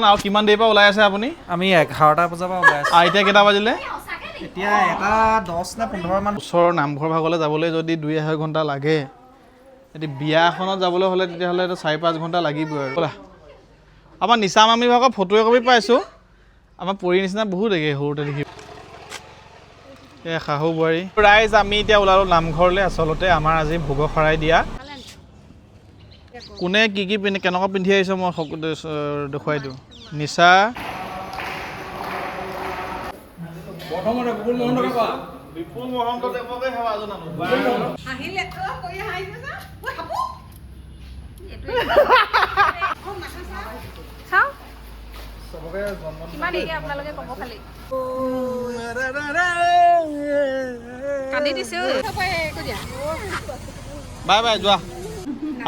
আৰু কিমান দেৰিৰ পৰা ওলাই আছে আপুনি? আমি 11টা বজাৰ পৰা ওলাই আছোঁ। এতিয়া কেইটা বাজিলে? এতিয়া 10 নে 15 মান। ওচৰৰ নামঘৰ ভাগলৈ যাবলৈ যদি 2-2.5 ঘণ্টা লাগে, যদি বিয়া এখনত যাবলৈ হ'লে তেতিয়াহ'লে 4-5 ঘণ্টা লাগিবই আৰু। ব'লা। আমাৰ নিচা মামী ভাগৰ ফটো একপি পাইছোঁ। আমাৰ পৰি নিচিনা বহুত একে সৰুতে দেখি। এই শাহু বোৱাৰী ৰাইজ আমি এতিয়া ওলালোঁ নামঘৰলৈ। আচলতে আমাৰ আজি ভোগ শৰাই দিয়া। কোনে কি কি কেনেকুৱা পিন্ধি আহিছে মই দেখুৱাই দিওঁ। নিচা বিপুল মহন্ত দেৱকে সেৱা জনালোঁ। বাই বাই যোৱা।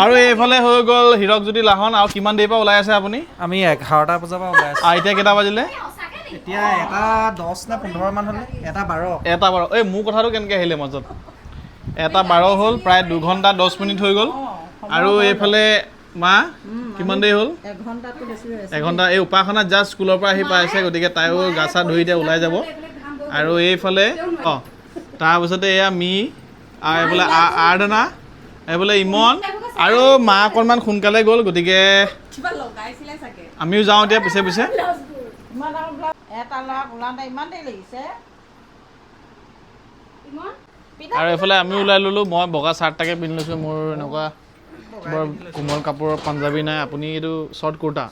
আৰু এইফালে হৈ গ'ল হীৰকজ্যোতি লাহন। আৰু কিমান দেৰিৰ পৰা ওলাই আছে আপুনি? আমি 11টা বজাৰ পৰা ওলাই আছোঁ। এতিয়া কেইটা বাজিলে? এতিয়া 10 নে 15 মান হ'লে 12:00। 12:00। এই মোৰ কথাটো কেনেকৈ আহিলে মাজত? 12:00 হ'ল, প্ৰায় 2 ঘণ্টা 10 মিনিট হৈ গ'ল। আৰু এইফালে মা কিমান দেৰি হ'ল? 1 ঘণ্টা। এই উপাসনা জাষ্ট স্কুলৰ পৰা আহি পাইছে, গতিকে তাইও গা চা ধুই এতিয়া ওলাই যাব। আৰু এইফালে তাৰপিছতে এয়া মি আৰু এইফালে আৰাধনা, এইফালে ইমন আৰু মা অকণমান সোনকালে গ'ল, গতিকে আমিও যাওঁ এতিয়া পিছে পিছে। আৰু এইফালে আমি ওলাই ল'লোঁ। মই বগা চাৰ্ট এটাকে পিন্ধি লৈছোঁ। মোৰ এনেকুৱা বৰ কোমল কাপোৰৰ পাঞ্জাবী নাই। আপুনি এইটো শ্বৰ্ট কুৰ্তা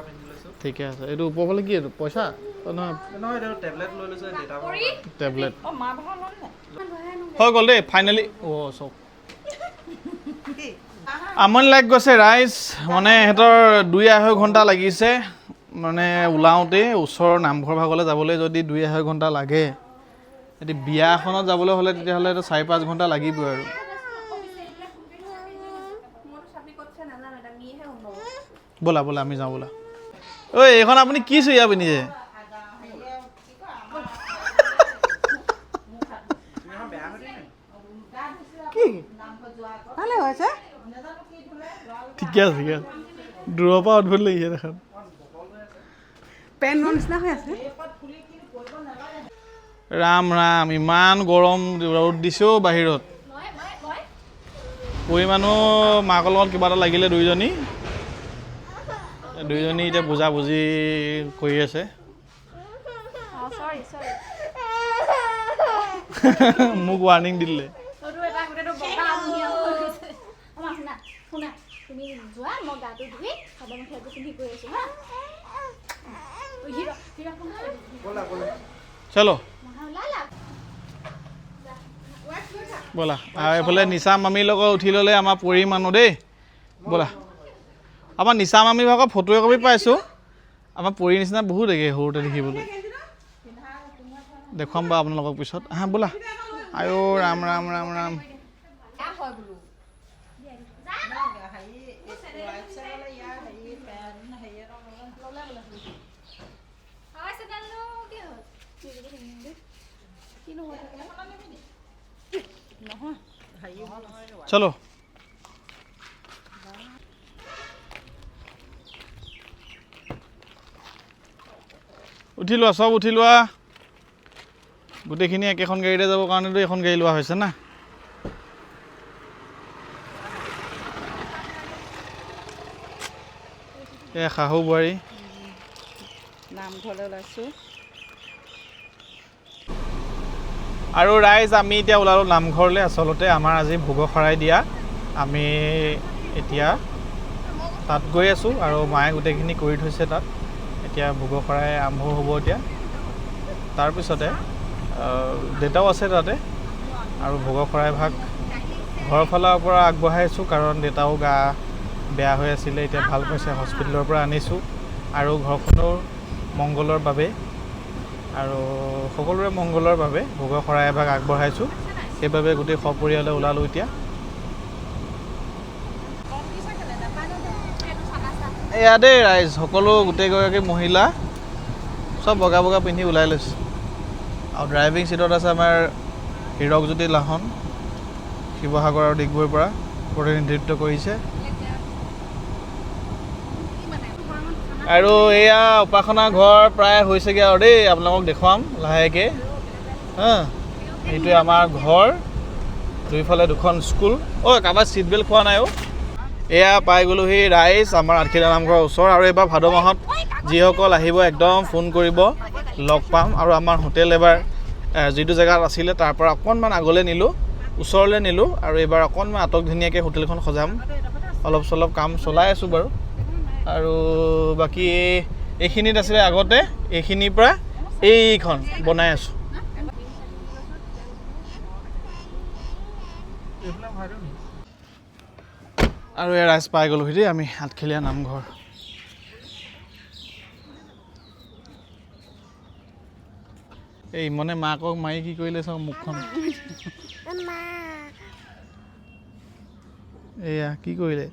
পিন্ধি লৈছোঁ। ঠিকে আছে। এইটো ওপৰফালে কি এইটো পইচা? নহয় এইটো টেবলেট লৈ লৈছোঁ। টেবলেট হৈ গ'ল দেই ফাইনেলি। চক আমনি লাগ গৈছে ৰাইজ। মানে সিহঁতৰ 2-2.5 ঘণ্টা লাগিছে মানে ওলাওঁতে। ওচৰৰ নামঘৰ ভাগলৈ যাবলৈ যদি 2-2.5 ঘণ্টা লাগে, যদি বিয়া এখনত যাবলৈ হ'লে তেতিয়াহ'লে 4-5 ঘণ্টা লাগিবই আৰু। ব'লা ব'লা আমি যাওঁ ব'লা। ঐ এইখন আপুনি কি চুইয়া পিন্ধিছে? ঠিকে আছে ঠিকে আছে। দূৰৰ পৰা অদ্ভুত লাগিছে দেখাত। ৰাম ৰাম ইমান গৰম ৰ'দ দিছেও বাহিৰত। পৰি মানুহ মাকৰ লগত কিবা এটা লাগিলে দুইজনী এতিয়া বুজাবুজি কৰি আছে। মোক ৱাৰ্ণিং দিলে। চলো ব'লা। আৰু এইফালে নিচা মামীৰ লগত উঠি ল'লে আমাৰ পৰি মানুহ দেই। ব'লা। আমাৰ নিচা মামী ভাগৰ ফটো একপি পাইছোঁ। আমাৰ পৰি নিচিনা বহুত একে সৰুতে দেখিবলৈ। দেখুৱাম বাৰু আপোনালোকক পিছত। আহা ব'লা। আইও ৰাম ৰাম ৰাম ৰাম। চলো উঠি লোৱা, চব উঠি লোৱা। গোটেইখিনি একেখন গাড়ীতে যাবৰ কাৰণেতো এখন গাড়ী লোৱা হৈছে না। এই শাহু বোৱাৰী নামঘৰলৈ ওলাইছোঁ। আৰু ৰাইজ আমি এতিয়া ওলালোঁ নামঘৰলৈ। আচলতে আমাৰ আজি ভোগ শৰাই দিয়া। আমি এতিয়া তাত গৈ আছোঁ আৰু মায়ে গোটেইখিনি কৰি থৈছে তাত। এতিয়া ভোগ শৰাই আৰম্ভ হ'ব এতিয়া। তাৰপিছতে দেউতাও আছে তাতে। আৰু ভোগ শৰাই ভাগ ঘৰৰ ফালৰ পৰা আগবঢ়াইছোঁ, কাৰণ দেউতাও গা বেয়া হৈ আছিলে, এতিয়া ভাল পাইছে। হস্পিটেলৰ পৰা আনিছোঁ আৰু ঘৰখনৰ মংগলৰ বাবে আৰু সকলোৰে মংগলৰ বাবে ভোগ শৰাই এভাগ আগবঢ়াইছোঁ। সেইবাবে গোটেই সপৰিয়ালে ওলালোঁ এতিয়া। এয়া দেই ৰাইজ, সকলো গোটেইগৰাকী মহিলা চব বগা বগা পিন্ধি ওলাই লৈছে। আৰু ড্ৰাইভিং ছিটত আছে আমাৰ হীৰকজ্যোতি লাহন, শিৱসাগৰ আৰু ডিগবৈৰ পৰা প্ৰতিনিধিত্ব কৰিছে। আৰু এয়া উপাসনা ঘৰ প্ৰায় হৈছেগৈ আৰু দেই, আপোনালোকক দেখুৱাম লাহেকৈ। হা, এইটোৱে আমাৰ ঘৰ, দুইফালে দুখন স্কুল। কাৰোবাৰ ছিট বেল্ট খোৱা নাই এয়া পাই গ'লোহি ৰাইজ আমাৰ আঠখেলীয়া নামঘৰৰ ওচৰ। আৰু এইবাৰ ভাদ মাহত যিসকল আহিব একদম ফোন কৰিব, লগ পাম। আৰু আমাৰ হোটেল এবাৰ যিটো জেগাত আছিলে তাৰ পৰা অকণমান আগলৈ নিলোঁ, ওচৰলৈ নিলোঁ, আৰু এইবাৰ অকণমান আটক ধুনীয়াকৈ হোটেলখন সজাম। অলপ চলপ কাম চলাই আছোঁ বাৰু। আৰু বাকী এইখিনিত আছিলে আগতে, এইখিনিৰ পৰা এইখন বনাই আছোঁ। আৰু এই ৰাইজ পাই গ'লোহি দেই আমি আঠখেলীয়া নামঘৰ। এই মনে মাকক মাৰি কি কৰিলে চাওঁ মুখখন। এয়া কি কৰিলে?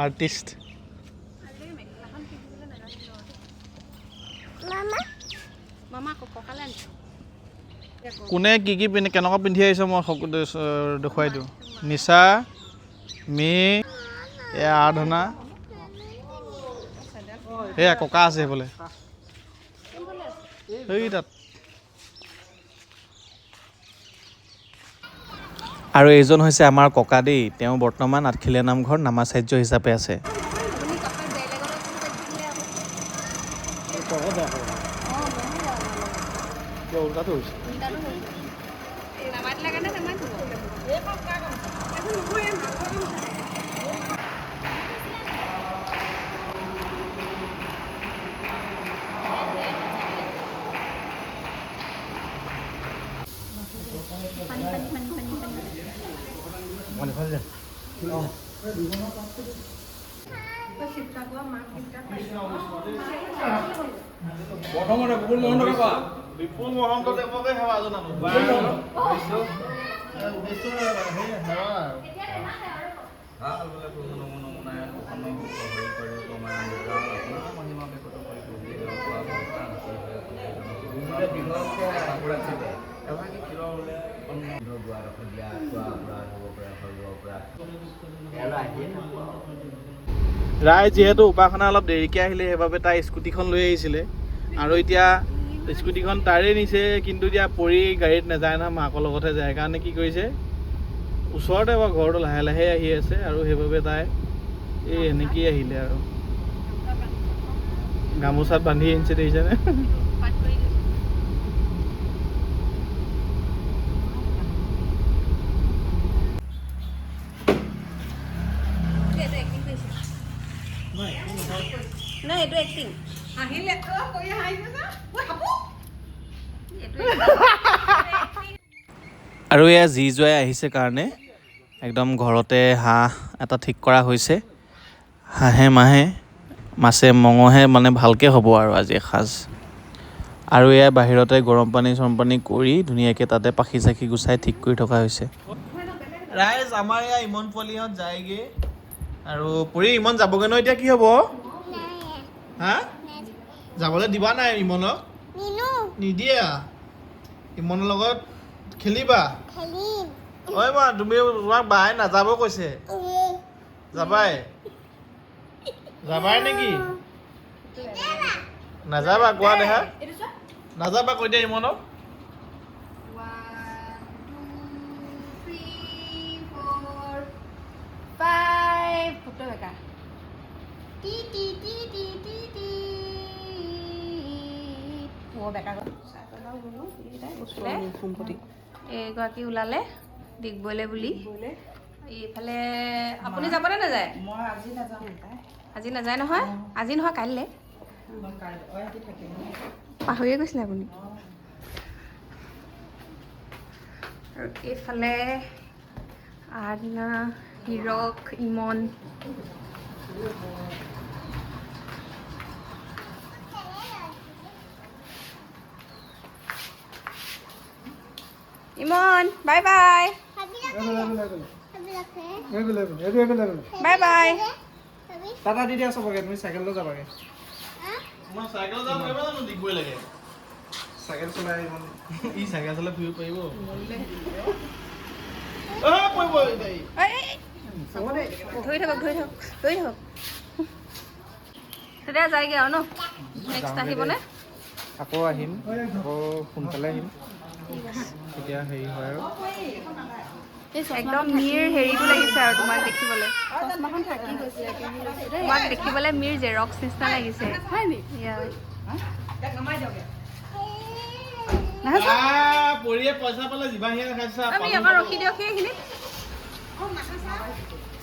আৰ্টিষ্ট। কোনে কি কি কেনেকুৱা পিন্ধি আহিছে মই দেখুৱাই দিওঁ। নিচা, এয়া আৰাধনা, এয়া ককা আছে সেইফালে সেই তাত। আৰু এইজন হৈছে আমাৰ ককা দেই, তেওঁ বৰ্তমান আঠখেলীয়া নামঘৰ নামাচাৰ্য হিচাপে আছে। বিপুল মহন্ত দেৱকে সেৱা জনাব। ৰাইজ যিহেতু উপাসনা অলপ দেৰিকৈ আহিলে সেইবাবে তাই স্কুটিখন লৈ আহিছিলে, আৰু এতিয়া স্কুটিখন তাৰে নিছে, কিন্তু এতিয়া পৰি গাড়ীত নাযায় নহয়, মাকৰ লগতহে যায়। সেইকাৰণে কি কৰিছে, ওচৰতে বাৰু ঘৰটো লাহে লাহে আহি আছে, আৰু সেইবাবে তাই এনেকেই আহিলে আৰু গামোচাত বান্ধি আনিছে, দেখিছেনে? আৰু এয়া জী জোৱাই আহিছে কাৰণে একদম ঘৰতে হাঁহ এটা ঠিক কৰা হৈছে। হাঁহে মাছে মঙহে মানে ভালকৈ হ'ব আৰু আজি এসাঁজ। আৰু এয়া বাহিৰতে গৰম পানী চৰম পানী কৰি ধুনীয়াকৈ তাতে পাখি চাখি গুচাই ঠিক কৰি থকা হৈছে। ৰাইজ আমাৰ এয়া ইমন পোৱালিহঁত যায়গৈ, আৰু পৰি ইমন যাবগৈ ন, এতিয়া কি হ'ব? হা, যাবলৈ দিবা নাই ইমনক? নিদিয়ে? ইমনৰ লগত খেলিবা? ঐ মা, তুমি তোমাক বাই নাযাব কৈছে, যাবাই নেকি? নাযাবা কোৱা দেহা, নাযাবা কৈ দিয়া ইমনক। এইগৰাকী ওলালে ডিগবৈলে বুলি। এইফালে আপুনি যাবনে নাযায়? আজি নাযায় নহয়, আজি নহয় কাইলৈ। পাহৰিয়ে গৈছিলে আপুনি। আৰু এইফালে আৰাধনা, হীৰক, Imon. Imon bye bye, bye বাই। টাটা দি দিয়া চবকে, তুমি চাইকেল লৈ যাবাগে। চাইকেল যাব পাৰিব জানো ডিগবৈ লাগে? চাইকেল চলাই ই চাইকেল চলাই ফুৰিব পাৰিব? ধৰি থাকক তেতিয়া যায়গৈ আৰু ন নেক্সট আহিবনে আকৌ আহিম আকৌ সোনকালে আহিম তেতিয়া হেৰি হয় আৰু একদম মিৰ হেৰিটো লাগিছে আৰু তোমাক দেখিবলৈ মিৰ জেৰক্স নিচিনা লাগিছে পৰিয়ে পইচা পালে জিভাহিয়া খাইছা আমি এবাৰ ৰখি দিয়ক সেইখিনি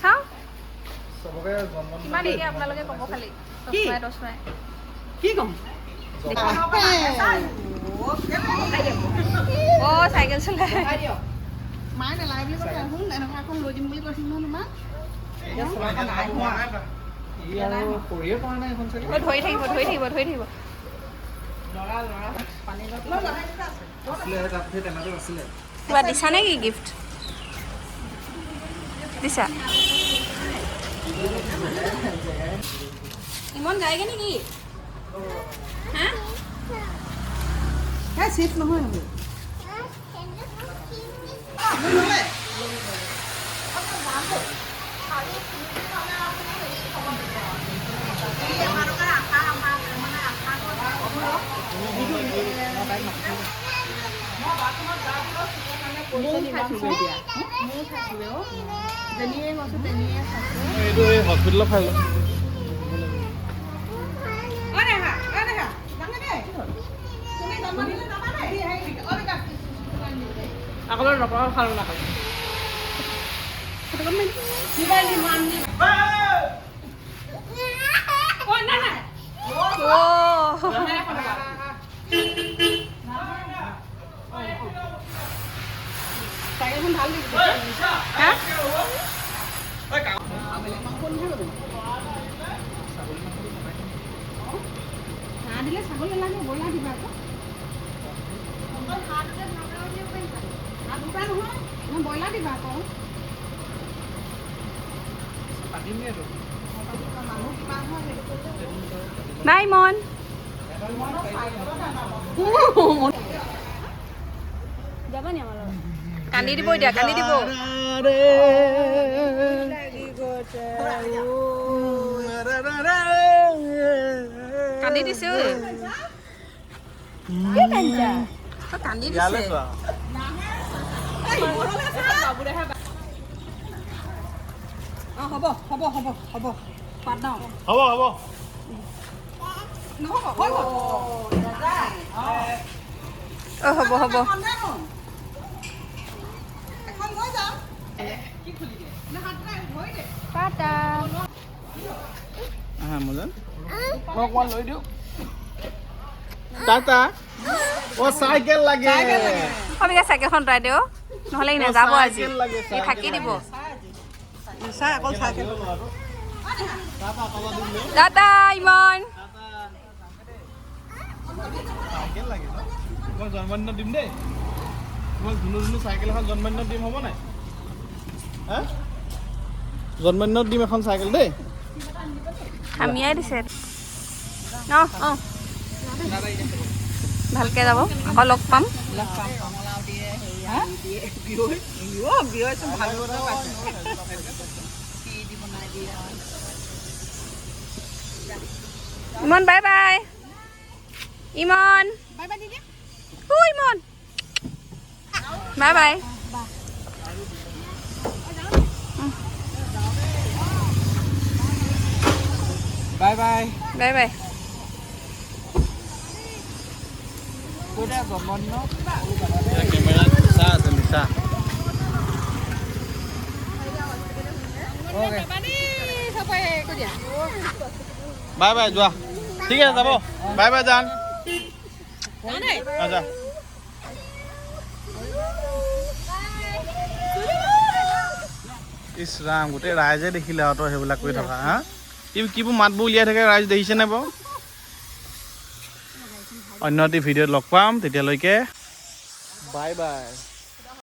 চাওঁ চবকে জন্ম কিমান দিয়ে আপোনালোকে ক'ব খালি টচমাই কি ক'ম অ' চাইকেল চলাই মায়ে নেলাগে বুলি কৈছে শুন এনেকুৱা এখন লৈ দিম বুলি কৈছিল নহয় তোমাক পৰিয়ে পৰা নাই এখন চাগে ধৰি থাকিব কিবা দিছা নে কি গিফ্ট দিছা ইমান যায়গে নেকি হা সেই চিফ নহয় নহয় এইটো এই হস্পিটেলত খাই লওঁ আগলৈ নপৰা খালোঁ নাখায় চাইকেলখন ভাল দেখিছে হা হাঁহ দিলে ছাগলী নালাগে ব্ৰইলাৰ দিবা আকৌ হাঁহ দুটা নহয় ব্ৰইলাৰ দিবা আকৌ বাই মন যাবা নি আমাৰ কান্দি দিব এতিয়া কান্দি দিব কান্দি দিছে ঐ কান্দি দিছে হ'ব পাত দাও হ'ব অ' হ'ব টাটা মোজন মই অকণমান লৈ দিওঁ টাটা অ' চাইকেল লাগে অবিকা চাইকেলখন তৰাই দিওঁ নহ'লে ই নাযাব আজি ই থাকি দিব টাটা ইমন মই জন্মদিনত দিম দেই মই ধুনু চাইকেল এখন জন্মদিনত দিম হ'ব নাই হা জন্মদিনত দিম এখন চাইকেল দেই আমিয়াই দিছে অঁ ভালকৈ যাব আকৌ লগ পাম Imon bye bye Imon Imon bye bye bye bye bye bye camera নিচা আছে নিচা বাই বাই যোৱা ঠিক আছে যাব বাই বাই জান আচ্ছা ইছ ৰাম গোটেই ৰাইজে দেখিলে আৰু তই সেইবিলাক কৰি থকা হা কিবোৰ মাতবোৰ উলিয়াই থাকে ৰাইজ দেখিছেনে বাৰু অন্য এটি ভিডিঅ'ত লগ পাম তেতিয়ালৈকে বাই বাই